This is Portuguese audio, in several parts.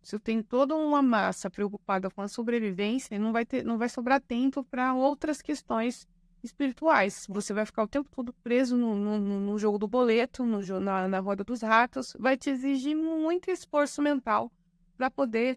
se eu tenho toda uma massa preocupada com a sobrevivência, não vai sobrar tempo para outras questões espirituais. Você vai ficar o tempo todo preso no jogo do boleto, na roda dos ratos. Vai te exigir muito esforço mental para poder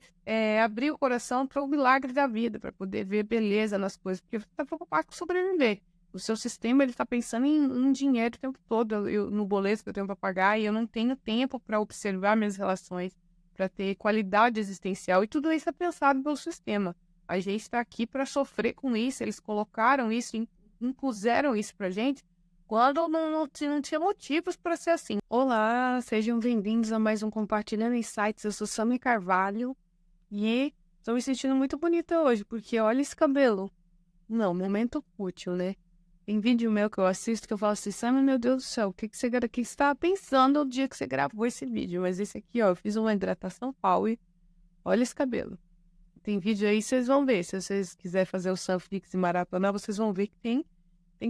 abrir o coração para o milagre da vida, para poder ver beleza nas coisas, porque você está preocupado com sobreviver. O seu sistema está pensando em dinheiro o tempo todo, no boleto que eu tenho para pagar, e eu não tenho tempo para observar minhas relações, para ter qualidade existencial, e tudo isso é pensado pelo sistema. A gente está aqui para sofrer com isso, eles colocaram isso, impuseram isso para gente, quando não tinha motivos para ser assim. Olá, sejam bem-vindos a mais um Compartilhando Insights. Eu sou Sammy Carvalho e estou me sentindo muito bonita hoje, porque olha esse cabelo. Não, momento fútil, né? Tem vídeo meu que eu assisto que eu falo assim, Sammy, meu Deus do céu, o que você estava pensando no dia que você gravou esse vídeo? Mas esse aqui, ó, eu fiz uma hidratação power. Olha esse cabelo. Tem vídeo aí, vocês vão ver. Se vocês quiserem fazer o Sunflix e maratonar, vocês vão ver que tem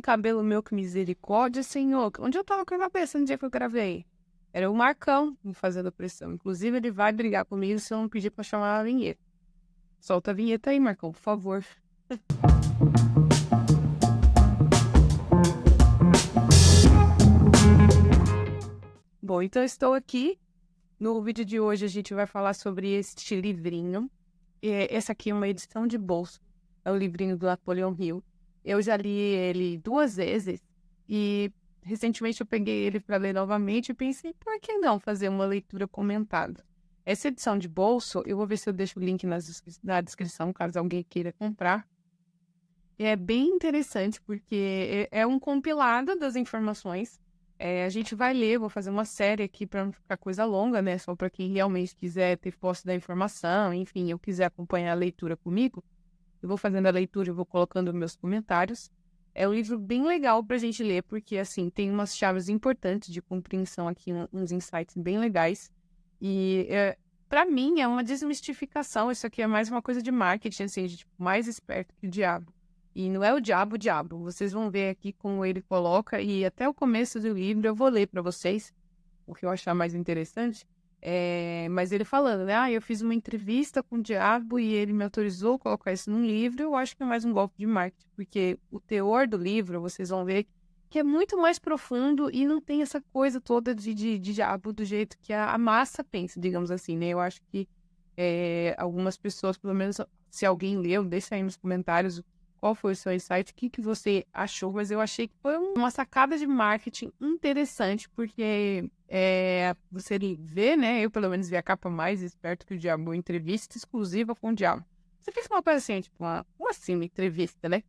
cabelo meu, que misericórdia, senhor. Onde eu tava com a cabeça no dia que eu gravei? Era o Marcão me fazendo pressão. Inclusive, ele vai brigar comigo se eu não pedir pra chamar a vinheta. Solta a vinheta aí, Marcão, por favor. Bom, então estou aqui. No vídeo de hoje a gente vai falar sobre este livrinho. Essa aqui é uma edição de bolso. É o livrinho do Napoleão Hill. Eu já li ele 2 vezes e recentemente eu peguei ele para ler novamente e pensei, por que não fazer uma leitura comentada? Essa edição de bolso, eu vou ver se eu deixo o link na descrição, caso alguém queira comprar. É bem interessante porque é um compilado das informações. A gente vai ler, vou fazer uma série aqui para não ficar coisa longa, né? Só para quem realmente quiser ter posse da informação, enfim, eu quiser acompanhar a leitura comigo. Eu vou fazendo a leitura e vou colocando meus comentários. É um livro bem legal para a gente ler, porque, assim, tem umas chaves importantes de compreensão aqui, uns insights bem legais. E, para mim, é uma desmistificação. Isso aqui é mais uma coisa de marketing, assim, de, tipo, mais esperto que o diabo. E não é o diabo. Vocês vão ver aqui como ele coloca, e até o começo do livro eu vou ler para vocês, o que eu achar mais interessante. Mas ele falando, né? Eu fiz uma entrevista com o diabo e ele me autorizou a colocar isso num livro. Eu acho que é mais um golpe de marketing, porque o teor do livro, vocês vão ver que é muito mais profundo e não tem essa coisa toda de diabo do jeito que a massa pensa, digamos assim, né? Eu acho que algumas pessoas, pelo menos se alguém leu, deixa aí nos comentários qual foi o seu insight, o que você achou, mas eu achei que foi uma sacada de marketing interessante, porque você vê, né, eu pelo menos vi a capa mais esperto que o diabo, entrevista exclusiva com o diabo. Você fica uma coisa assim, tipo, uma entrevista, né?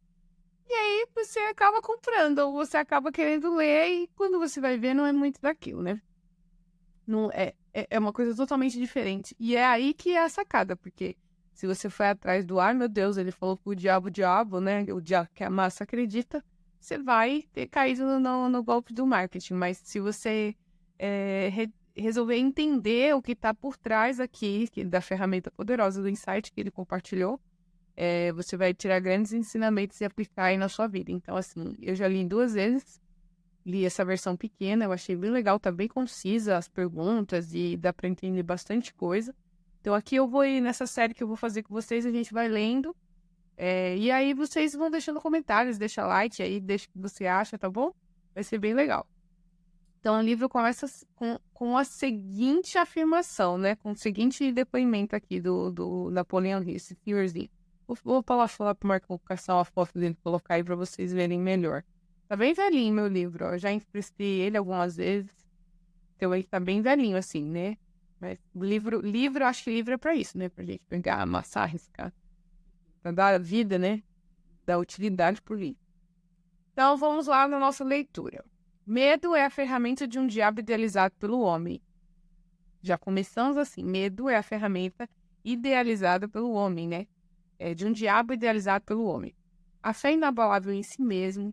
E aí você acaba comprando, ou você acaba querendo ler, e quando você vai ver, não é muito daquilo, né? Não, é uma coisa totalmente diferente. E é aí que é a sacada, porque se você foi atrás do meu Deus, ele falou pro diabo, né? O diabo que a massa acredita, você vai ter caído no golpe do marketing. Mas se você resolver entender o que está por trás aqui, da ferramenta poderosa do Insight que ele compartilhou, você vai tirar grandes ensinamentos e aplicar aí na sua vida. Então, assim, eu já li 2 vezes, li essa versão pequena, eu achei bem legal, tá bem concisa as perguntas e dá para entender bastante coisa. Então aqui eu vou ir nessa série que eu vou fazer com vocês, a gente vai lendo, e aí vocês vão deixando comentários, deixa like aí, deixa o que você acha, tá bom? Vai ser bem legal. Então o livro começa com a seguinte afirmação, né? Com o seguinte depoimento aqui do Napoleão Hill, esse senhorzinho. Vou falar pro Marcão caçar uma foto dele, colocar aí pra vocês verem melhor. Tá bem velhinho meu livro, ó. Já emprestei ele algumas vezes. Então ele tá bem velhinho assim, né? Mas livro, acho que livro é pra isso, né? Pra gente pegar, amassar, riscar. Pra dar vida, né? Dar utilidade pro livro. Então vamos lá na nossa leitura. Medo é a ferramenta de um diabo idealizado pelo homem. Já começamos assim. Medo é a ferramenta idealizada pelo homem, né? De um diabo idealizado pelo homem. A fé inabalável em si mesmo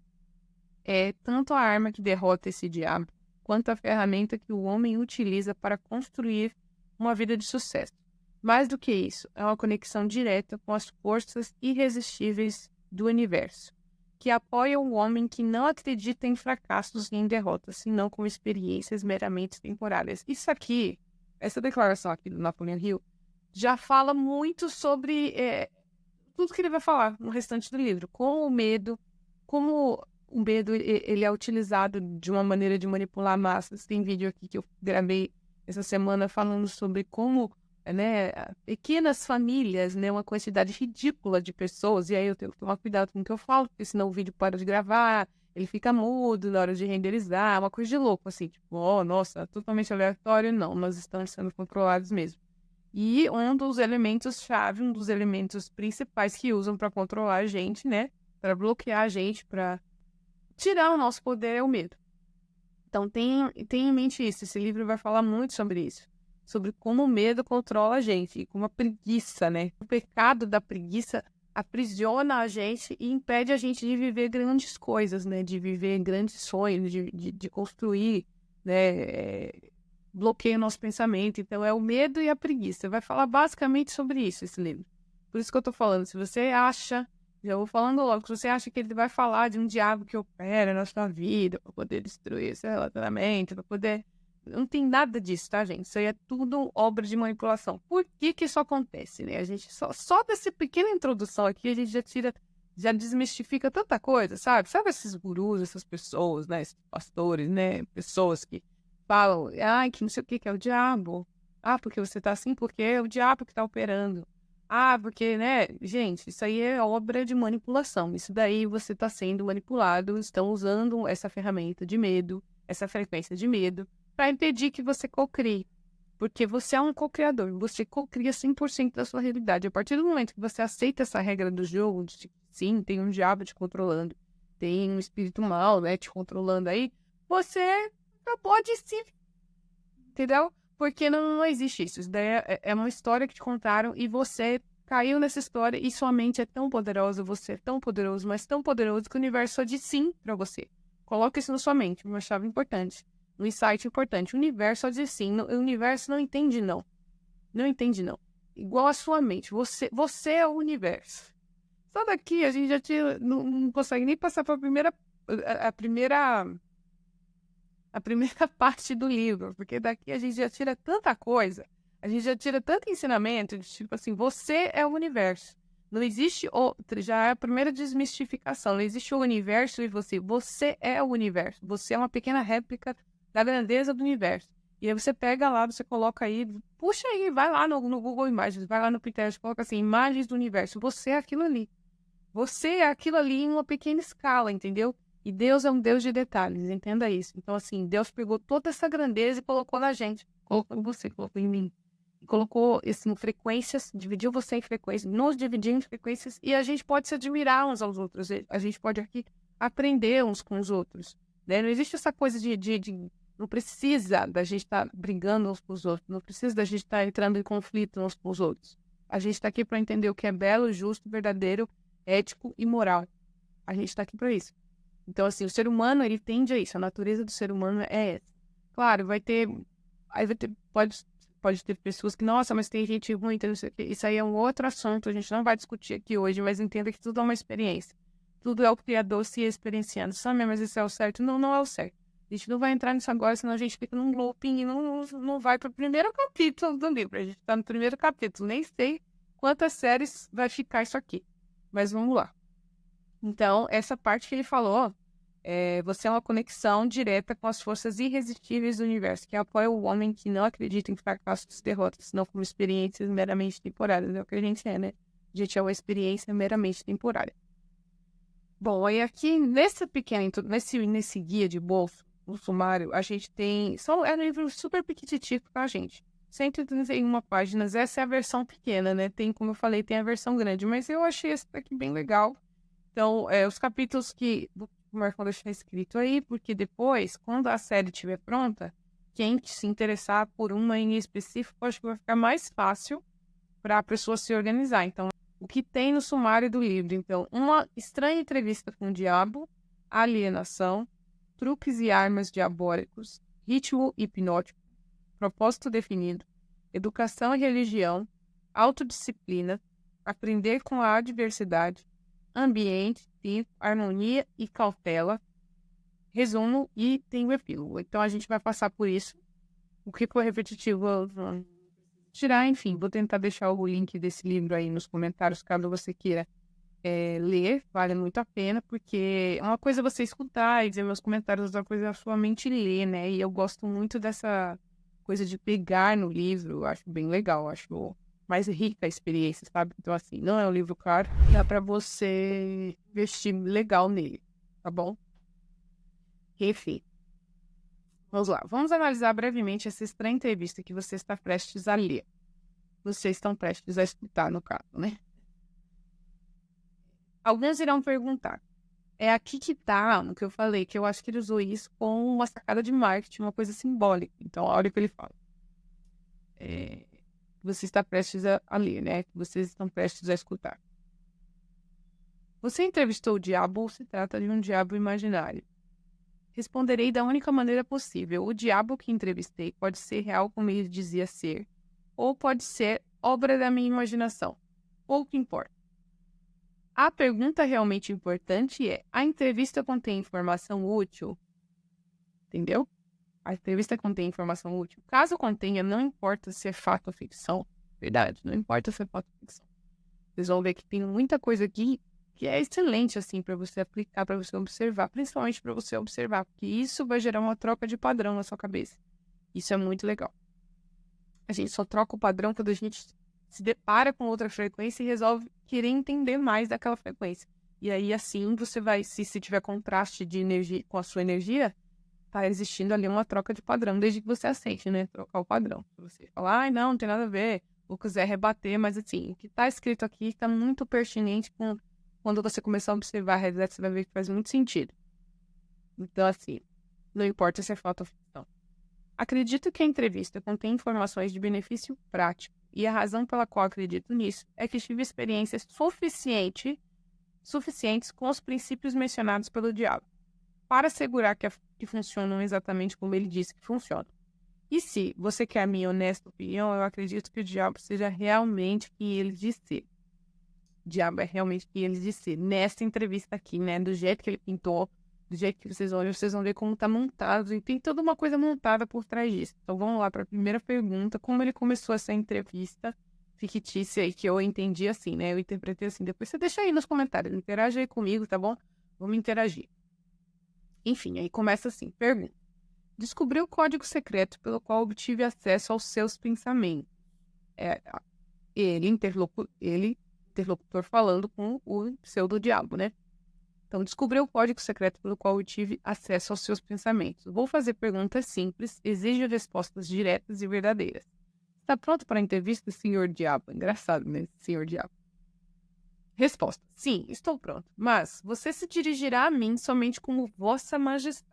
é tanto a arma que derrota esse diabo, quanto a ferramenta que o homem utiliza para construir uma vida de sucesso. Mais do que isso, é uma conexão direta com as forças irresistíveis do universo, que apoiam o homem que não acredita em fracassos e em derrotas, senão como experiências meramente temporárias. Isso aqui essa declaração aqui do Napoleon Hill já fala muito sobre tudo que ele vai falar no restante do livro. Como o medo ele é utilizado de uma maneira de manipular massas. Tem vídeo aqui que eu gravei essa semana falando sobre como, né, pequenas famílias, né, uma quantidade ridícula de pessoas, e aí eu tenho que tomar cuidado com o que eu falo, porque senão o vídeo para de gravar, ele fica mudo na hora de renderizar, uma coisa de louco, assim, tipo, nossa, totalmente aleatório. Não, nós estamos sendo controlados mesmo. E um dos elementos-chave, um dos elementos principais que usam para controlar a gente, né, para bloquear a gente, para tirar o nosso poder é o medo. Então, tenha em mente isso. Esse livro vai falar muito sobre isso. Sobre como o medo controla a gente. E como a preguiça, né? O pecado da preguiça aprisiona a gente e impede a gente de viver grandes coisas, né? De viver grandes sonhos, de construir, né? Bloqueia o nosso pensamento. Então, é o medo e a preguiça. Vai falar basicamente sobre isso, esse livro. Por isso que eu tô falando. Se você acha... Já vou falando logo, se você acha que ele vai falar de um diabo que opera na sua vida para poder destruir seu relacionamento, para poder... Não tem nada disso, tá, gente? Isso aí é tudo obra de manipulação. Por que que isso acontece, né? A gente só dessa pequena introdução aqui, a gente já desmistifica tanta coisa, sabe? Sabe esses gurus, essas pessoas, né? Esses pastores, né? Pessoas que falam, que não sei o que é o diabo. Porque você tá assim, porque é o diabo que tá operando. Porque, né, gente, isso aí é obra de manipulação. Isso daí você está sendo manipulado, estão usando essa ferramenta de medo, essa frequência de medo, para impedir que você cocrie. Porque você é um co-criador, você cocria 100% da sua realidade. A partir do momento que você aceita essa regra do jogo, de que, sim, tem um diabo te controlando, tem um espírito mal, né, te controlando aí, você acabou de se... Entendeu? Porque não existe isso. Isso daí é uma história que te contaram e você caiu nessa história e sua mente é tão poderosa, você é tão poderoso, mas tão poderoso que o universo só diz sim pra você. Coloca isso na sua mente, uma chave importante, um insight importante. O universo só diz sim, o universo não entende não. Não entende não. Igual a sua mente, você é o universo. Só daqui a gente já não consegue nem passar para a primeira parte do livro, porque daqui a gente já tira tanta coisa, a gente já tira tanto ensinamento, de, tipo assim, você é o universo. Não existe outra, já é a primeira desmistificação, não existe o universo e você é o universo, você é uma pequena réplica da grandeza do universo. E aí você pega lá, você coloca aí, puxa aí, vai lá no Google Imagens, vai lá no Pinterest, coloca assim, imagens do universo, você é aquilo ali. Você é aquilo ali em uma pequena escala, entendeu? E Deus é um Deus de detalhes, entenda isso. Então, assim, Deus pegou toda essa grandeza e colocou na gente. Colocou em você, colocou em mim. E colocou em frequências, dividiu você em frequências, nos dividiu em frequências, e a gente pode se admirar uns aos outros. A gente pode aqui aprender uns com os outros. Né? Não existe essa coisa não precisa da gente estar brigando uns com os outros, não precisa da gente estar entrando em conflito uns com os outros. A gente está aqui para entender o que é belo, justo, verdadeiro, ético e moral. A gente está aqui para isso. Então, assim, o ser humano, ele tende a isso. A natureza do ser humano é essa. Claro, pode ter pessoas que, nossa, mas tem gente ruim, então isso aí é um outro assunto, a gente não vai discutir aqui hoje, mas entenda que tudo é uma experiência. Tudo é o Criador se experienciando. Sabe, mas isso é o certo? Não, não é o certo. A gente não vai entrar nisso agora, senão a gente fica num looping e não vai para o primeiro capítulo do livro. A gente está no primeiro capítulo. Nem sei quantas séries vai ficar isso aqui. Mas vamos lá. Então, essa parte que ele falou, você é uma conexão direta com as forças irresistíveis do universo, que apoia o homem que não acredita em fracassos e derrotas, senão como experiências meramente temporárias. É o que a gente é, né? A gente é uma experiência meramente temporária. Bom, aí aqui, nesse guia de bolso, no sumário, a gente tem... É um livro super piquititico pra gente. 131 páginas, essa é a versão pequena, né? Tem, como eu falei, tem a versão grande, mas eu achei esse daqui bem legal. Então, os capítulos que o Marcão deixar escrito aí, porque depois, quando a série estiver pronta, quem se interessar por uma em específico, acho que vai ficar mais fácil para a pessoa se organizar. Então, o que tem no sumário do livro? Então, uma estranha entrevista com o diabo, alienação, truques e armas diabólicos, ritmo hipnótico, propósito definido, educação e religião, autodisciplina, aprender com a adversidade, ambiente, tempo, harmonia e cautela, resumo e tem o epílogo. Então, a gente vai passar por isso. O que for repetitivo, eu vou tirar, enfim. Vou tentar deixar o link desse livro aí nos comentários, caso você queira ler. Vale muito a pena, porque é uma coisa você escutar e dizer meus comentários, outra coisa é a sua mente ler, né? E eu gosto muito dessa coisa de pegar no livro, eu acho bem legal, eu acho mais rica a experiência, sabe? Então, assim, não é um livro caro, dá pra você investir legal nele, tá bom? Enfim, vamos lá. Vamos analisar brevemente essa estranha entrevista que você está prestes a ler. Vocês estão prestes a escutar, no caso, né? Alguns irão perguntar. É aqui que tá no que eu falei, que eu acho que ele usou isso com uma sacada de marketing, uma coisa simbólica. Então, olha o que ele fala. Você está prestes a ler, né? Vocês estão prestes a escutar. Você entrevistou o diabo ou se trata de um diabo imaginário? Responderei da única maneira possível. O diabo que entrevistei pode ser real como ele dizia ser, ou pode ser obra da minha imaginação. Pouco importa. A pergunta realmente importante é: a entrevista contém informação útil? Entendeu? A entrevista contém informação útil. Caso contenha, não importa se é fato ou ficção. Verdade, não importa se é fato ou ficção. Vocês vão ver que tem muita coisa aqui que é excelente, assim, para você aplicar, para você observar. Principalmente para você observar, porque isso vai gerar uma troca de padrão na sua cabeça. Isso é muito legal. A gente só troca o padrão quando a gente se depara com outra frequência e resolve querer entender mais daquela frequência. E aí, assim, você vai, se tiver contraste de energia com a sua energia, tá existindo ali uma troca de padrão, desde que você aceite, né? Trocar o padrão. Se você falar, ai, não tem nada a ver, ou quiser rebater, mas assim, o que tá escrito aqui está muito pertinente com quando você começar a observar a realidade, você vai ver que faz muito sentido. Então, assim, não importa se é fato ou ficção. Acredito que a entrevista contém informações de benefício prático, e a razão pela qual acredito nisso é que tive experiências suficientes com os princípios mencionados pelo diabo, para assegurar que funcionam exatamente como ele disse que funcionam. E se você quer a minha honesta opinião, eu acredito que o diabo seja realmente quem ele diz ser. O diabo é realmente quem ele diz ser. Nessa entrevista aqui, né, do jeito que ele pintou, do jeito que vocês vão ver como tá montado, e tem toda uma coisa montada por trás disso. Então vamos lá para a primeira pergunta, como ele começou essa entrevista fictícia aí, que eu entendi assim, né, eu interpretei assim. Depois você deixa aí nos comentários, interage aí comigo, tá bom? Vamos interagir. Enfim, aí começa assim, pergunta. Descobri o código secreto pelo qual obtive acesso aos seus pensamentos. Interlocutor falando com o pseudo-diabo, né? Então, descobri o código secreto pelo qual obtive acesso aos seus pensamentos. Vou fazer perguntas simples, exijo respostas diretas e verdadeiras. Está pronto para a entrevista, senhor diabo? Engraçado, né, senhor diabo? Resposta. Sim, estou pronto. Mas você se dirigirá a mim somente como Vossa Majestade.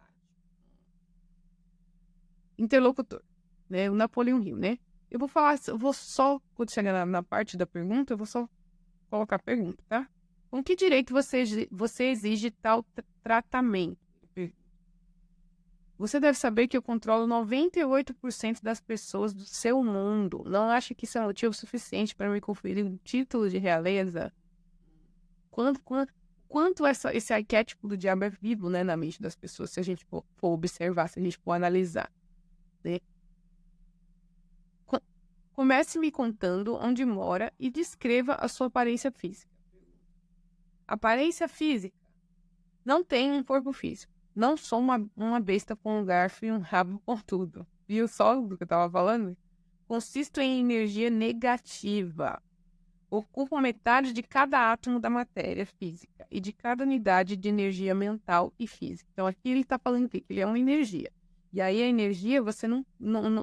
Interlocutor, né? O Napoleão Hill, né? Eu vou só, quando chegar na parte da pergunta, eu vou só colocar a pergunta, tá? Com que direito você exige tal tratamento? Você deve saber que eu controlo 98% das pessoas do seu mundo. Não acha que isso é motivo suficiente para me conferir um título de realeza? Quanto esse arquétipo do diabo é vivo, né, na mente das pessoas, se a gente for observar, se a gente for analisar, né? Comece me contando onde mora e descreva a sua aparência física. Aparência física. Não tenho um corpo físico. Não sou uma besta com um garfo e um rabo pontudo. Viu só do que eu estava falando? Consisto em energia negativa. Ocupo a metade de cada átomo da matéria física e de cada unidade de energia mental e física. Então, aqui ele está falando que ele é uma energia. E aí a energia, você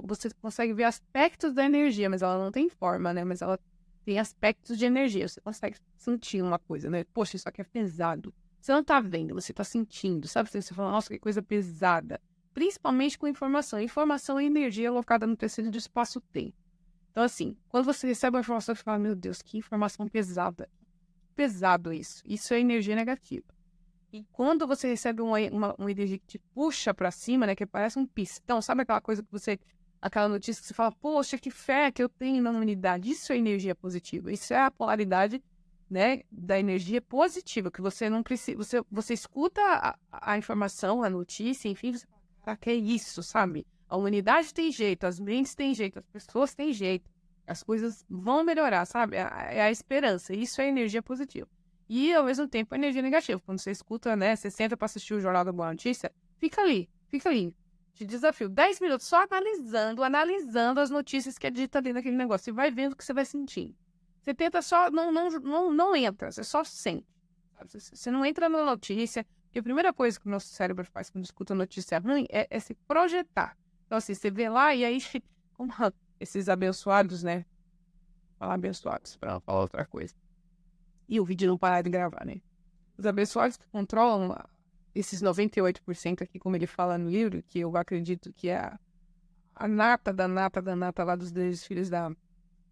você consegue ver aspectos da energia, mas ela não tem forma, né? Mas ela tem aspectos de energia. Você consegue sentir uma coisa, né? Poxa, isso aqui é pesado. Você não tá vendo, você tá sentindo, sabe? Você fala, nossa, que coisa pesada. Principalmente com informação. Informação é energia alocada no tecido de espaço-tempo. Então, assim, quando você recebe uma informação, você fala, meu Deus, que informação pesada. Pesado isso. Isso é energia negativa. E quando você recebe uma energia que te puxa pra cima, né? Que parece um pistão, sabe aquela coisa que você... Aquela notícia que você fala, poxa, que fé que eu tenho na humanidade. Isso é energia positiva. Isso é a polaridade, né, da energia positiva, que você não precisa... Você escuta a informação, a notícia, enfim, você fala, que é isso, sabe? A humanidade tem jeito, as mentes têm jeito, as pessoas têm jeito. As coisas vão melhorar, sabe? É a esperança. Isso é energia positiva. E, ao mesmo tempo, energia negativa. Quando você escuta, né? Você senta para assistir o Jornal da Boa Notícia, fica ali. Te desafio. 10 minutos só analisando as notícias que é dita ali naquele negócio. Você vai vendo o que você vai sentindo. Você tenta só... Não entra. Você só sente. Sabe? Você não entra na notícia. Porque a primeira coisa que o nosso cérebro faz quando escuta notícia ruim é se projetar. Então, assim, você vê lá e aí... Como esses abençoados, né? Falar abençoados, para não falar outra coisa. E o vídeo não parar de gravar, né? Os abençoados que controlam esses 98% aqui, como ele fala no livro, que eu acredito que é a nata da nata lá dos 10 filhos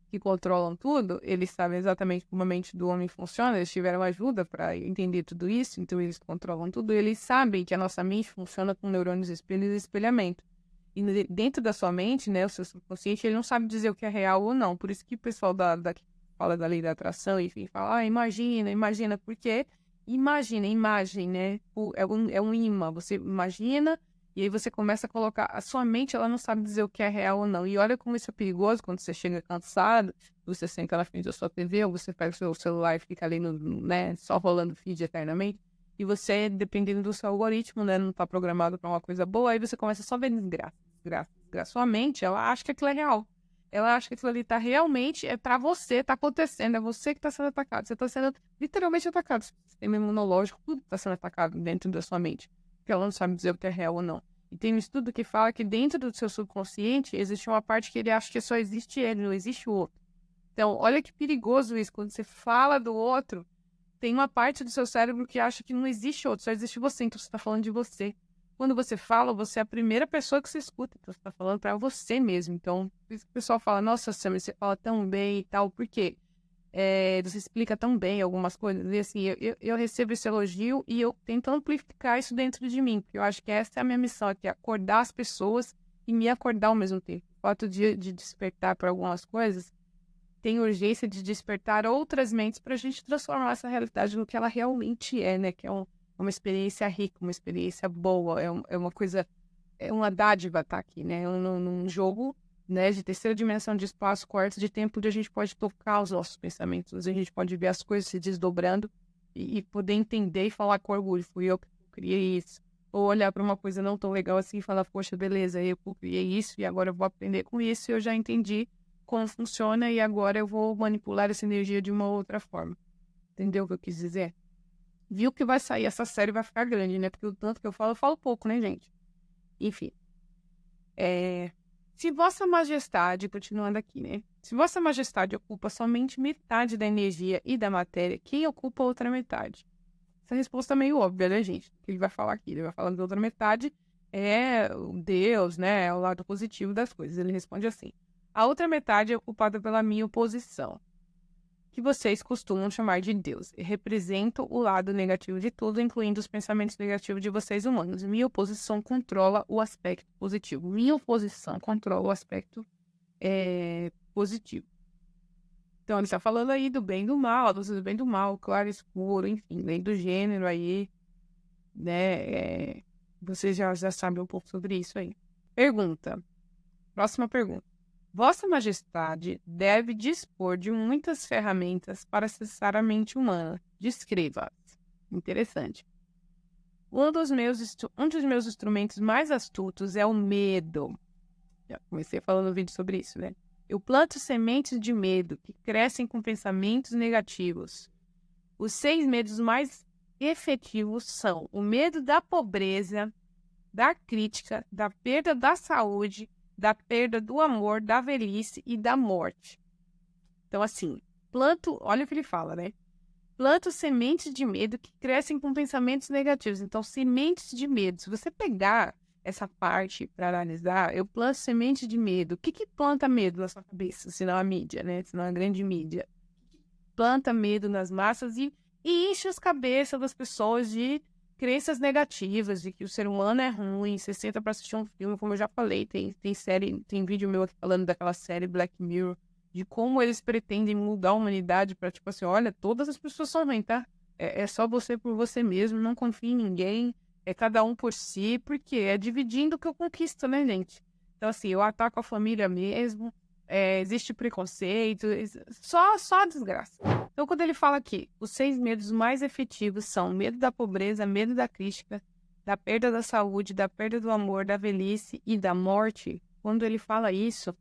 que controlam tudo, eles sabem exatamente como a mente do homem funciona, eles tiveram ajuda para entender tudo isso, então eles controlam tudo, eles sabem que a nossa mente funciona com neurônios espelhos e espelhamento. E dentro da sua mente, né, o seu subconsciente, ele não sabe dizer o que é real ou não. Por isso que o pessoal que fala da lei da atração, enfim, fala, imagina, porque imagem, né, é um imã. Você imagina e aí você começa a colocar, a sua mente, ela não sabe dizer o que é real ou não. E olha como isso é perigoso quando você chega cansado, você senta na frente da sua TV, ou você pega o seu celular e fica ali, né, só rolando feed eternamente. E você, dependendo do seu algoritmo, né, não está programado para uma coisa boa, aí você começa só a ver desgraça. Sua mente, ela acha que aquilo é real. Ela acha que aquilo ali está realmente, é para você, está acontecendo, é você que está sendo atacado. Você está sendo literalmente atacado. Seu sistema imunológico, tudo está sendo atacado dentro da sua mente. Porque ela não sabe dizer o que é real ou não. E tem um estudo que fala que dentro do seu subconsciente existe uma parte que ele acha que só existe ele, não existe o outro. Então, olha que perigoso isso. Quando você fala do outro, tem uma parte do seu cérebro que acha que não existe outro, só existe você, então você está falando de você. Quando você fala, você é a primeira pessoa que você escuta, então você está falando para você mesmo. Então, por isso que o pessoal fala, nossa, Sam, você fala tão bem e tal, por quê? Você explica tão bem algumas coisas, e assim, eu recebo esse elogio e eu tento amplificar isso dentro de mim, porque eu acho que essa é a minha missão aqui, acordar as pessoas e me acordar ao mesmo tempo. O fato de despertar para algumas coisas, tem urgência de despertar outras mentes para a gente transformar essa realidade no que ela realmente é, né? Que é uma experiência rica, uma experiência boa, é uma coisa, é uma dádiva estar aqui, né? Num jogo, né, de terceira dimensão de espaço, quarto de tempo, onde a gente pode tocar os nossos pensamentos, onde a gente pode ver as coisas se desdobrando e poder entender e falar com orgulho, fui eu que criei isso. Ou olhar para uma coisa não tão legal assim e falar, poxa, beleza, eu criei isso e agora eu vou aprender com isso e eu já entendi como funciona e agora eu vou manipular essa energia de uma outra forma. Entendeu o que eu quis dizer? Viu que vai sair essa série, vai ficar grande, né? Porque o tanto que eu falo pouco, né, gente? Enfim. Se Vossa Majestade, continuando aqui, né? Se Vossa Majestade ocupa somente metade da energia e da matéria, quem ocupa a outra metade? Essa resposta é meio óbvia, né, gente? O que ele vai falar aqui? Ele vai falar que a outra metade é o Deus, né? É o lado positivo das coisas. Ele responde assim. A outra metade é ocupada pela minha oposição, que vocês costumam chamar de Deus, e represento o lado negativo de tudo, incluindo os pensamentos negativos de vocês humanos. Minha oposição controla o aspecto positivo. Minha oposição controla o aspecto positivo. Então, ele está falando aí do bem e do mal, a luz do bem e do mal, claro, escuro, enfim, lei do gênero aí, né? Vocês já sabem um pouco sobre isso aí. Próxima pergunta. Vossa Majestade deve dispor de muitas ferramentas para acessar a mente humana. Descreva-as. Interessante. Um dos meus instrumentos mais astutos é o medo. Já comecei falando no vídeo sobre isso, né? Eu planto sementes de medo que crescem com pensamentos negativos. Os 6 medos mais efetivos são o medo da pobreza, da crítica, da perda da saúde, da perda do amor, da velhice e da morte. Então, assim, olha o que ele fala, né? Planto sementes de medo que crescem com pensamentos negativos. Então, sementes de medo. Se você pegar essa parte para analisar, eu planto sementes de medo. O que planta medo na sua cabeça? Se não a mídia, né? Se não a grande mídia. Planta medo nas massas e enche as cabeças das pessoas de crenças negativas, de que o ser humano é ruim. Você senta para assistir um filme, como eu já falei, tem série, tem vídeo meu aqui falando daquela série Black Mirror, de como eles pretendem mudar a humanidade para, tipo assim, olha, todas as pessoas são ruins, tá? É só você por você mesmo, não confie em ninguém, é cada um por si, porque é dividindo que eu conquisto, né, gente? Então, assim, eu ataco a família mesmo, existe preconceito, só desgraça. Então, quando ele fala aqui, os 6 medos mais efetivos são medo da pobreza, medo da crítica, da perda da saúde, da perda do amor, da velhice e da morte. Quando ele fala isso,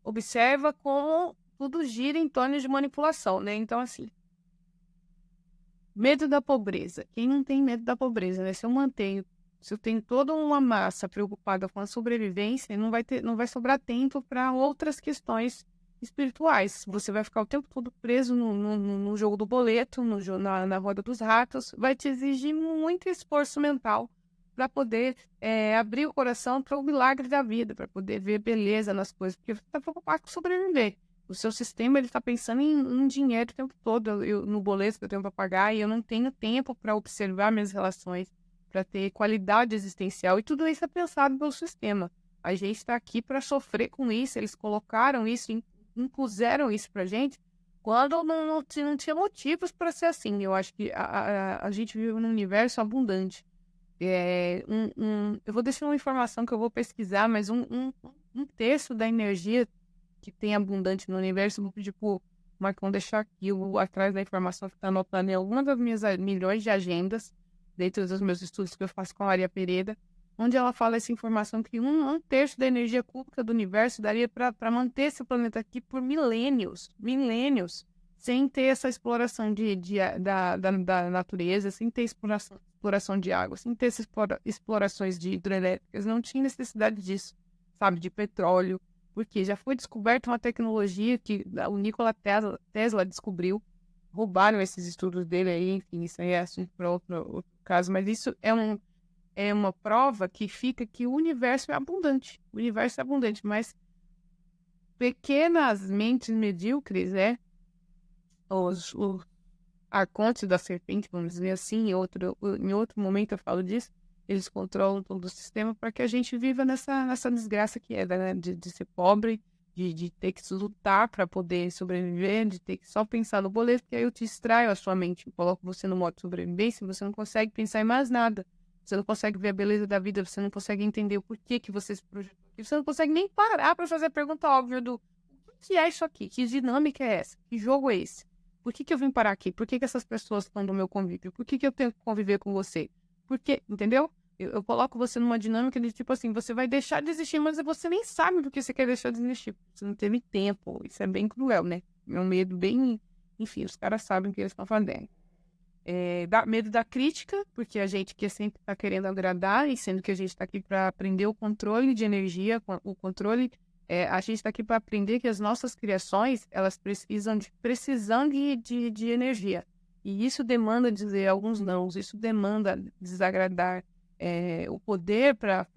observa como tudo gira em torno de manipulação, né? Então, assim, medo da pobreza. Quem não tem medo da pobreza, né? Se eu tenho toda uma massa preocupada com a sobrevivência, não vai sobrar tempo para outras questões espirituais. Você vai ficar o tempo todo preso no jogo do boleto, na roda dos ratos. Vai te exigir muito esforço mental para poder abrir o coração para o milagre da vida, para poder ver beleza nas coisas, porque você está preocupado com sobreviver. O seu sistema ele está pensando em dinheiro o tempo todo, no boleto que eu tenho para pagar, e eu não tenho tempo para observar minhas relações, para ter qualidade existencial, e tudo isso é pensado pelo sistema. A gente está aqui para sofrer com isso, eles colocaram isso, impuseram isso para a gente, quando não tinha motivos para ser assim. Eu acho que a gente vive num universo abundante. Eu vou deixar uma informação que eu vou pesquisar, mas um terço da energia que tem abundante no universo, vou pedir pro Marcão deixar aqui atrás da informação que está anotada em alguma das minhas milhões de agendas, dentro dos meus estudos que eu faço com a Maria Pereira, onde ela fala essa informação que um terço da energia pública do universo daria para manter esse planeta aqui por milênios, sem ter essa exploração da natureza, sem ter exploração de água, sem ter essas explorações de hidrelétricas. Não tinha necessidade disso, sabe, de petróleo, porque já foi descoberta uma tecnologia que o Nikola Tesla descobriu. Roubaram esses estudos dele aí, enfim, isso aí é assunto para outro caso, mas isso é uma prova que fica que o universo é abundante. O universo é abundante, mas pequenas mentes medíocres, os arcontes da serpente, vamos dizer assim, em outro momento eu falo disso, eles controlam todo o sistema para que a gente viva nessa desgraça que é, né? De ser pobre, de ter que lutar para poder sobreviver, de ter que só pensar no boleto, porque aí eu te distraio a sua mente, eu coloco você no modo sobrevivência, você não consegue pensar em mais nada, você não consegue ver a beleza da vida, você não consegue entender o porquê que você se projetou aqui, você não consegue nem parar para fazer a pergunta óbvia do o que é isso aqui, que dinâmica é essa, que jogo é esse, por que eu vim parar aqui, por que essas pessoas estão no meu convívio, por que eu tenho que conviver com você, por quê, entendeu? Eu coloco você numa dinâmica de tipo assim, você vai deixar de existir, mas você nem sabe por que você quer deixar de existir. Você não teve tempo. Isso é bem cruel, né? É um medo bem... Enfim, os caras sabem o que eles estão fazendo. Dá medo da crítica, porque a gente que sempre está querendo agradar, e sendo que a gente está aqui para aprender o controle de energia, o controle... a gente está aqui para aprender que as nossas criações, elas precisam de energia. E isso demanda dizer alguns nãos, isso demanda desagradar. O poder para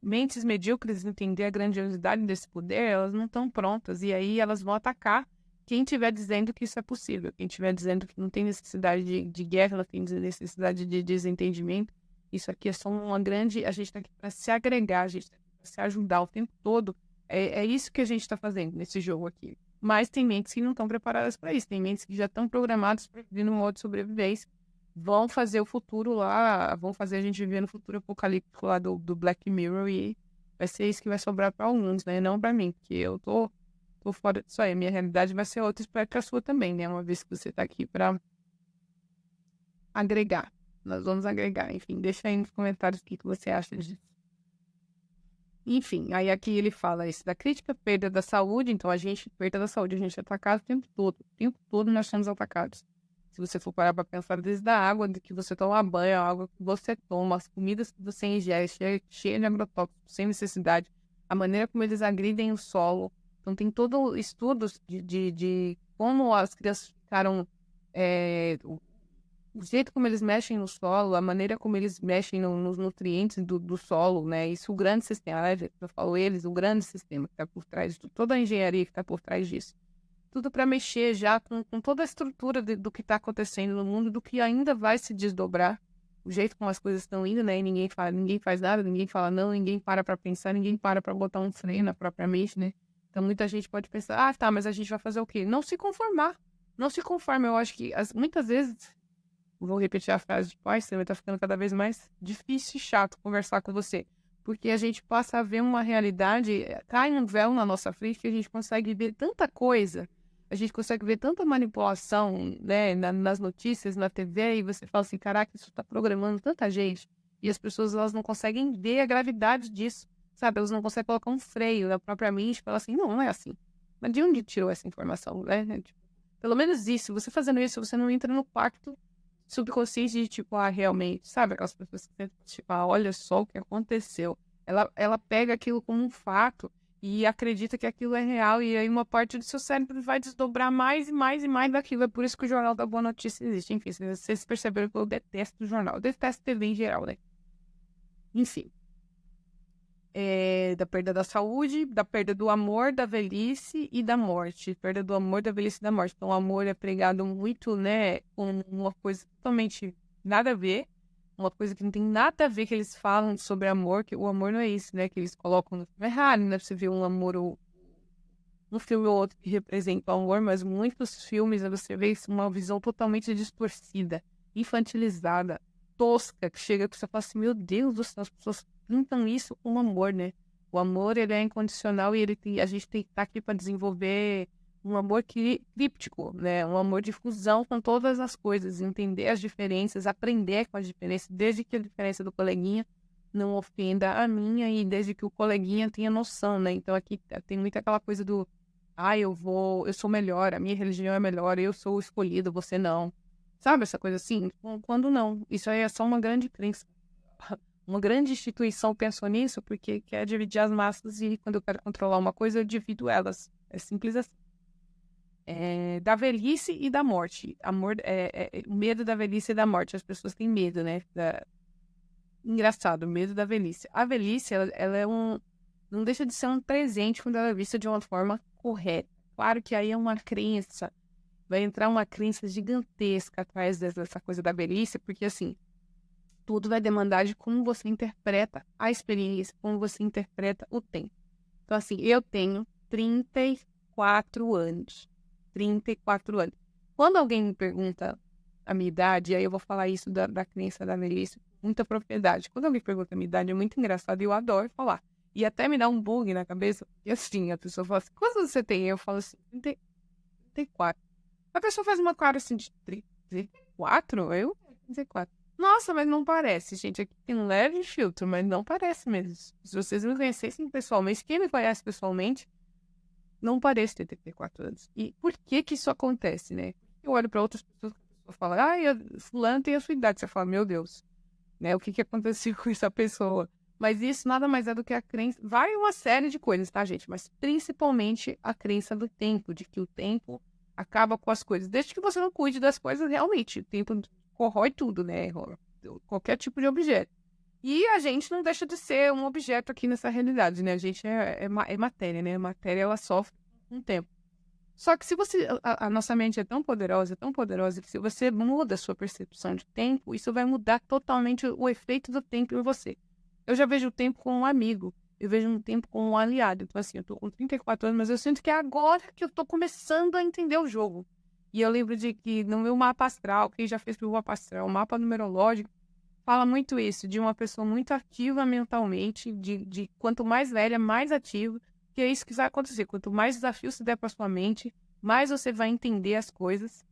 mentes medíocres entender a grandiosidade desse poder, elas não estão prontas. E aí elas vão atacar quem estiver dizendo que isso é possível. Quem estiver dizendo que não tem necessidade de guerra, não tem necessidade de desentendimento. Isso aqui é só uma grande... A gente está aqui para se agregar, a gente está aqui para se ajudar o tempo todo. É isso que a gente está fazendo nesse jogo aqui. Mas tem mentes que não estão preparadas para isso. Tem mentes que já estão programadas para viver no modo de sobrevivência. Vão fazer o futuro lá, vão fazer a gente viver no futuro apocalíptico lá do Black Mirror, e vai ser isso que vai sobrar para alguns, né? Não para mim, porque eu tô fora disso aí. A minha realidade vai ser outra, espero que a sua também, né? Uma vez que você tá aqui para agregar. Nós vamos agregar, enfim, deixa aí nos comentários o que você acha disso. Enfim, aí aqui ele fala isso da crítica, perda da saúde, então perda da saúde, a gente é atacado o tempo todo nós somos atacados. Se você for parar para pensar, desde a água de que você toma banho, a água que você toma, as comidas que você ingere, cheia de agrotóxicos, sem necessidade, a maneira como eles agridem o solo. Então, tem todo estudos de como as crianças ficaram, o jeito como eles mexem no solo, a maneira como eles mexem nos nutrientes do solo, né? Isso, o grande sistema, né? Eu falo eles, o grande sistema que está por trás de toda a engenharia que está por trás disso. Tudo para mexer já com toda a estrutura do que está acontecendo no mundo, do que ainda vai se desdobrar, o jeito como as coisas estão indo, né? E ninguém faz nada, ninguém fala não, ninguém para pensar, ninguém para botar um freio na própria mente, né? Então muita gente pode pensar, tá, mas a gente vai fazer o quê? Não se conformar. Não se conforma. Eu acho que muitas vezes, vou repetir a frase de Einstein, vai estar ficando cada vez mais difícil e chato conversar com você. porque a gente passa a ver uma realidade, cai um véu na nossa frente que a gente consegue ver tanta coisa, a gente consegue ver tanta manipulação, né, nas notícias, na TV, e você fala assim, caraca, isso está programando tanta gente, e as pessoas elas não conseguem ver a gravidade disso, sabe? Elas não conseguem colocar um freio na própria mente e falar assim, não é assim. Mas de onde tirou essa informação, né? Tipo, pelo menos isso, você fazendo isso, você não entra no pacto subconsciente de tipo, realmente, sabe? Aquelas pessoas que tentam, tipo, olha só o que aconteceu. Ela pega aquilo como um fato e acredita que aquilo é real, e aí uma parte do seu cérebro vai desdobrar mais e mais e mais daquilo. É por isso que o Jornal da Boa Notícia existe. Enfim, vocês perceberam que eu detesto o jornal. Eu detesto TV em geral, né? Enfim. Da perda da saúde, da perda do amor, da velhice e da morte. Perda do amor, da velhice e da morte. Então, o amor é pregado muito, né, com uma coisa totalmente nada a ver, uma coisa que não tem nada a ver que eles falam sobre amor, que o amor não é isso, né, que eles colocam no filme. É raro, né, você ver um amor, ou um filme ou outro que representa o amor, mas muitos filmes você vê uma visão totalmente distorcida, infantilizada, tosca, que chega que você fala assim, meu Deus do céu, as pessoas pintam isso como amor, né? O amor, ele é incondicional e a gente tem que estar aqui para desenvolver um amor críptico, né? Um amor de fusão com todas as coisas, entender as diferenças, aprender com as diferenças, desde que a diferença do coleguinha não ofenda a minha e desde que o coleguinha tenha noção, né? Então aqui tem muito aquela coisa do, eu sou melhor, a minha religião é melhor, eu sou o escolhido, você não. Sabe essa coisa assim? Quando não. Isso aí é só uma grande crença. Uma grande instituição pensou nisso porque quer dividir as massas e quando eu quero controlar uma coisa, eu divido elas. É simples assim. Da velhice e da morte. O medo da velhice e da morte. As pessoas têm medo, né? Engraçado, o medo da velhice. A velhice, ela é não deixa de ser um presente quando ela é vista de uma forma correta. Claro que aí é uma crença. Vai entrar uma crença gigantesca atrás dessa coisa da velhice, porque assim, tudo vai demandar de como você interpreta a experiência, como você interpreta o tempo. Então, assim, eu tenho 34 anos. 34 anos. Quando alguém me pergunta a minha idade, aí eu vou falar isso da crença da velhice com muita propriedade. Quando alguém pergunta a minha idade, é muito engraçado e eu adoro falar. E até me dá um bug na cabeça, e assim, a pessoa fala assim, quantos você tem? Eu falo assim, 34. A pessoa faz uma cara assim de 34? Eu? 34. Nossa, mas não parece, gente. Aqui tem um leve filtro, mas não parece mesmo. Se vocês me conhecessem pessoalmente, quem me conhece pessoalmente, não parece ter 34 anos. E por que que isso acontece, né? Eu olho para outras pessoas, que a pessoa fala, fulano tem a sua idade. Você fala, meu Deus, né? O que que aconteceu com essa pessoa? Mas isso nada mais é do que a crença. Vai uma série de coisas, tá, gente? Mas principalmente a crença do tempo, de que o tempo acaba com as coisas. Desde que você não cuide das coisas, realmente, o tempo corrói tudo, né? Qualquer tipo de objeto. E a gente não deixa de ser um objeto aqui nessa realidade, né? A gente é matéria, né? A matéria, ela sofre um tempo. Só que se você... A nossa mente é tão poderosa, que se você muda a sua percepção de tempo, isso vai mudar totalmente o efeito do tempo em você. Eu já vejo o tempo como um amigo. Eu vejo um tempo como um aliado. Então, assim, eu tô com 34 anos, mas eu sinto que é agora que eu tô começando a entender o jogo. E eu lembro de que no meu mapa astral, quem já fez o mapa astral, o mapa numerológico, fala muito isso, de uma pessoa muito ativa mentalmente, de quanto mais velha, mais ativa, que é isso que vai acontecer. Quanto mais desafio se der para sua mente, mais você vai entender as coisas,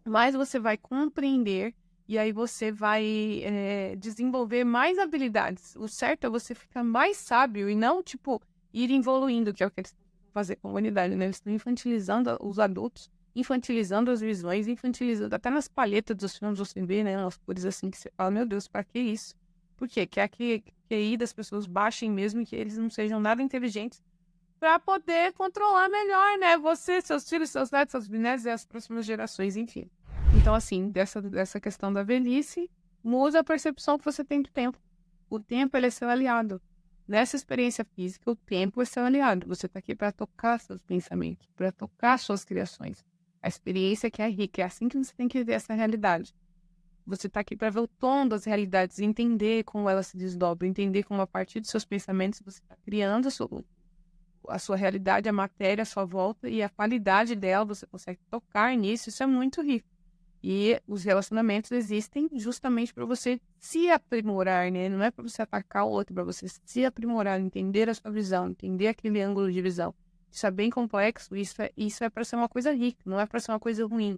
mais você vai compreender, e aí você vai desenvolver mais habilidades. O certo é você ficar mais sábio e não, tipo, ir evoluindo, que é o que eles estão fazendo com a humanidade, né? Eles estão infantilizando os adultos, infantilizando as visões, infantilizando até nas palhetas dos filmes você vê, né? Umas cores assim que você fala, meu Deus, pra que isso? Por quê? Quer que a QI das pessoas baixem mesmo, que eles não sejam nada inteligentes para poder controlar melhor, né? Você, seus filhos, seus netos, seus bisnetos e as próximas gerações, enfim. Então, assim, dessa questão da velhice, muda a percepção que você tem do tempo. O tempo, ele é seu aliado. Nessa experiência física, o tempo é seu aliado. Você está aqui para tocar seus pensamentos, para tocar suas criações. A experiência que é rica, é assim que você tem que ver essa realidade. Você está aqui para ver o tom das realidades, entender como elas se desdobram, entender como a partir dos seus pensamentos você está criando a sua realidade, a matéria à sua volta e a qualidade dela, você consegue tocar nisso, isso é muito rico. E os relacionamentos existem justamente para você se aprimorar, né? Não é para você atacar o outro, para você se aprimorar, entender a sua visão, entender aquele ângulo de visão. Isso é bem complexo, isso é para ser uma coisa rica, não é para ser uma coisa ruim.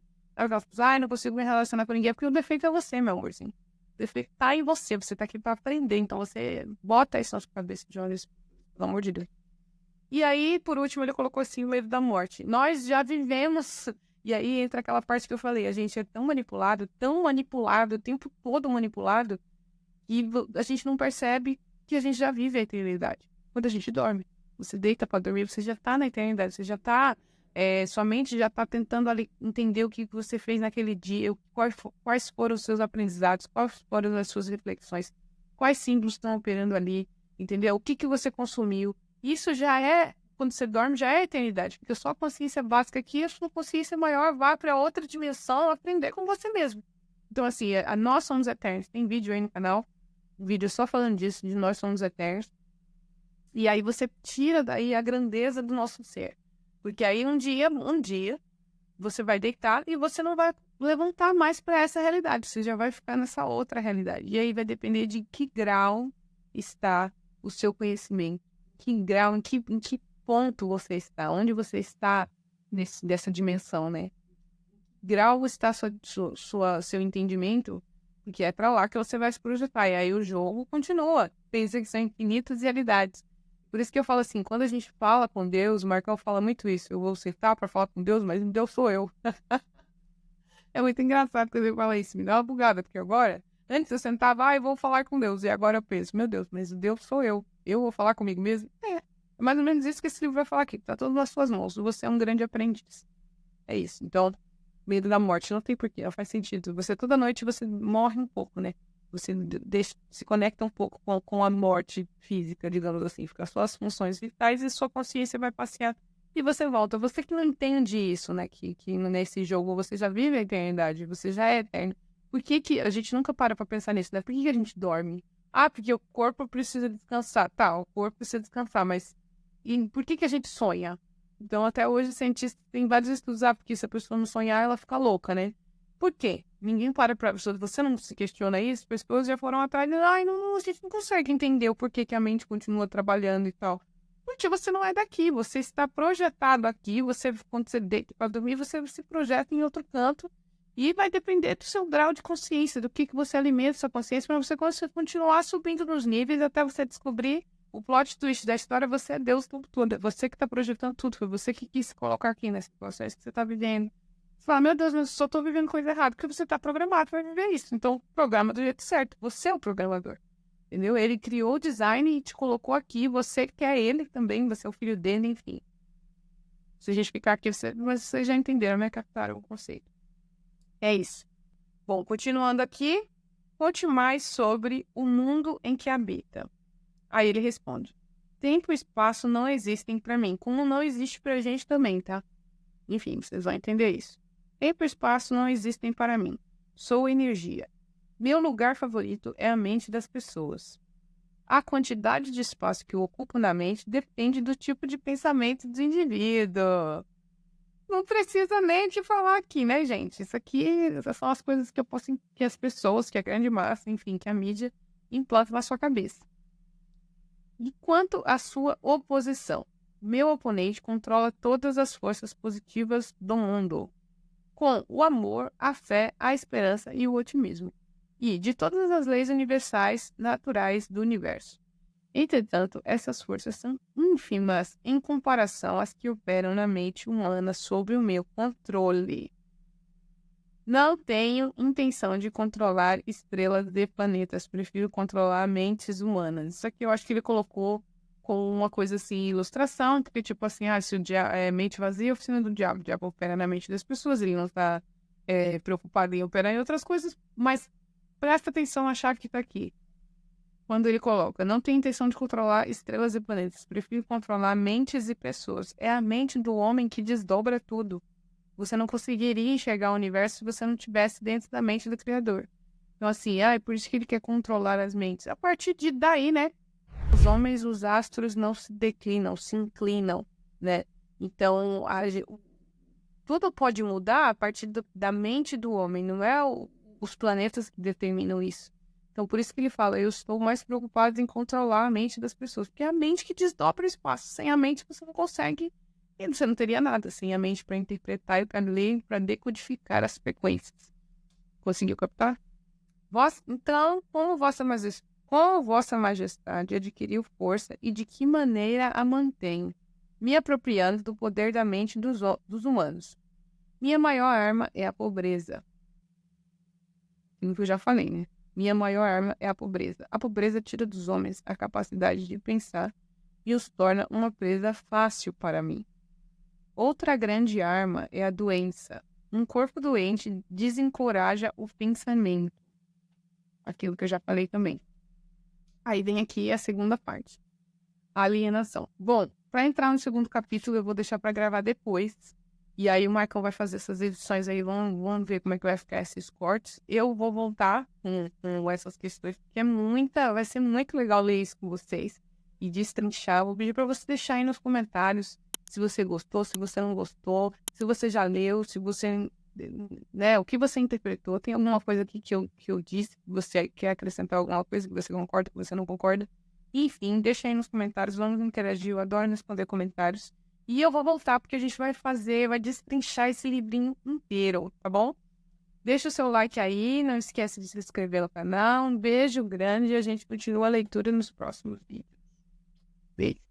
Não consigo me relacionar com ninguém, porque o defeito é você, meu amorzinho. O defeito tá em você, você tá aqui para aprender, então você bota isso na sua cabeça, Jones, pelo amor de Deus. E aí, por último, ele colocou assim o medo da morte. Nós já vivemos. E aí entra aquela parte que eu falei, a gente é tão manipulado, o tempo todo manipulado, que a gente não percebe que a gente já vive a eternidade. Quando a gente dorme, você deita para dormir, você já tá na eternidade, você já tá, sua mente já tá tentando ali entender o que você fez naquele dia, quais foram os seus aprendizados, quais foram as suas reflexões, quais símbolos estão operando ali, entendeu? O que você consumiu. Isso já é, quando você dorme, já é eternidade, porque a sua consciência básica aqui, a sua consciência maior vai para outra dimensão aprender com você mesmo. Então, assim, nós somos eternos. Tem vídeo aí no canal, um vídeo só falando disso, de nós somos eternos. E aí você tira daí a grandeza do nosso ser. Porque aí um dia, você vai deitar e você não vai levantar mais para essa realidade, você já vai ficar nessa outra realidade. E aí vai depender de que grau está o seu conhecimento, que grau, em que ponto você está, onde você está dessa dimensão, né? Grau está seu entendimento, porque é para lá que você vai se projetar. E aí o jogo continua. Pensa que são infinitas realidades. Por isso que eu falo assim, quando a gente fala com Deus, o Marcão fala muito isso. Eu vou sentar para falar com Deus, mas Deus sou eu. É muito engraçado quando ele fala isso. Me dá uma bugada, porque agora, antes eu sentava, eu vou falar com Deus. E agora eu penso, meu Deus, mas Deus sou eu. Eu vou falar comigo mesmo? É mais ou menos isso que esse livro vai falar aqui. Tá tudo nas suas mãos. Você é um grande aprendiz. É isso. Então, medo da morte não tem porquê, não faz sentido. Toda noite, você morre um pouco, né? Você se conecta um pouco com a morte física, digamos assim. Fica só as funções vitais e sua consciência vai passear. E você volta. Você que não entende isso, né? Que nesse jogo você já vive a eternidade. Você já é eterno. Por que a gente nunca para pensar nisso, né? Por que a gente dorme? Porque o corpo precisa descansar. Tá, o corpo precisa descansar, mas por que a gente sonha? Então, até hoje, os cientistas têm vários estudos. Porque se a pessoa não sonhar, ela fica louca, né? Por quê? Ninguém para pra pessoa. Você não se questiona isso? As pessoas já foram atrás e a gente não consegue entender o porquê que a mente continua trabalhando e tal. Porque você não é daqui, você está projetado aqui. Quando você deita para dormir, você se projeta em outro canto. E vai depender do seu grau de consciência, do que você alimenta sua consciência, para você continuar subindo nos níveis até você descobrir o plot twist da história. Você é Deus o tempo todo. É você que está projetando tudo. Foi você que quis se colocar aqui nesse processo que você está vivendo. Você fala, meu Deus, mas eu só estou vivendo coisa errada, porque você está programado para viver isso. Então, programa do jeito certo. Você é o programador. Entendeu? Ele criou o design e te colocou aqui. Você quer ele também, você é o filho dele, enfim. Se a gente ficar aqui, mas vocês já entenderam, né? Captaram o conceito. É isso. Bom, continuando aqui, conte mais sobre o mundo em que habita. Aí ele responde: tempo e espaço não existem para mim, como não existe pra gente também, tá? Enfim, vocês vão entender isso. Tempo e espaço não existem para mim. Sou energia. Meu lugar favorito é a mente das pessoas. A quantidade de espaço que eu ocupo na mente depende do tipo de pensamento do indivíduo. Não precisa nem te falar aqui, né, gente? Essas são as coisas que as pessoas, que a grande massa, enfim, que a mídia implanta na sua cabeça. E quanto à sua oposição, meu oponente controla todas as forças positivas do mundo, com o amor, a fé, a esperança e o otimismo, e de todas as leis universais naturais do universo. Entretanto, essas forças são ínfimas em comparação às que operam na mente humana sob o meu controle. Não tenho intenção de controlar estrelas e planetas, prefiro controlar mentes humanas. Isso aqui eu acho que ele colocou com uma coisa assim, ilustração, que tipo assim, se o diabo é mente vazia, oficina do diabo. O diabo opera na mente das pessoas, ele não está preocupado em operar em outras coisas, mas presta atenção na chave que está aqui. Quando ele coloca, não tenho intenção de controlar estrelas e planetas, prefiro controlar mentes e pessoas. É a mente do homem que desdobra tudo. Você não conseguiria enxergar o universo se você não estivesse dentro da mente do Criador. Então, assim, é por isso que ele quer controlar as mentes. A partir de daí, né? Os homens, os astros não se declinam, se inclinam, né? Então, tudo pode mudar a partir da mente do homem. Não é os planetas que determinam isso. Então, por isso que ele fala, eu estou mais preocupado em controlar a mente das pessoas, porque é a mente que desdobra o espaço. Sem a mente, você não consegue, e você não teria nada. Sem a mente para interpretar e para ler, para decodificar as frequências. Conseguiu captar? Então, como Vossa Majestade adquiriu força e de que maneira a mantém, me apropriando do poder da mente dos humanos. Minha maior arma é a pobreza. Aquilo que eu já falei, né? Minha maior arma é a pobreza. A pobreza tira dos homens a capacidade de pensar e os torna uma presa fácil para mim. Outra grande arma é a doença. Um corpo doente desencoraja o pensamento. Aquilo que eu já falei também. Aí vem aqui a segunda parte. A alienação. Bom, para entrar no segundo capítulo, eu vou deixar para gravar depois. E aí o Marcão vai fazer essas edições aí, vamos ver como é que vai ficar esses cortes. Eu vou voltar com essas questões, porque vai ser muito legal ler isso com vocês e destrinchar. Vou pedir para você deixar aí nos comentários se você gostou, se você não gostou, se você já leu, se você, né, o que você interpretou. Tem alguma coisa aqui que eu disse, que você quer acrescentar alguma coisa que você concorda, que você não concorda. Enfim, deixa aí nos comentários, vamos interagir, eu adoro responder comentários. E eu vou voltar porque a gente vai destrinchar esse livrinho inteiro, tá bom? Deixa o seu like aí, não esquece de se inscrever no canal. Um beijo grande e a gente continua a leitura nos próximos vídeos. Beijo.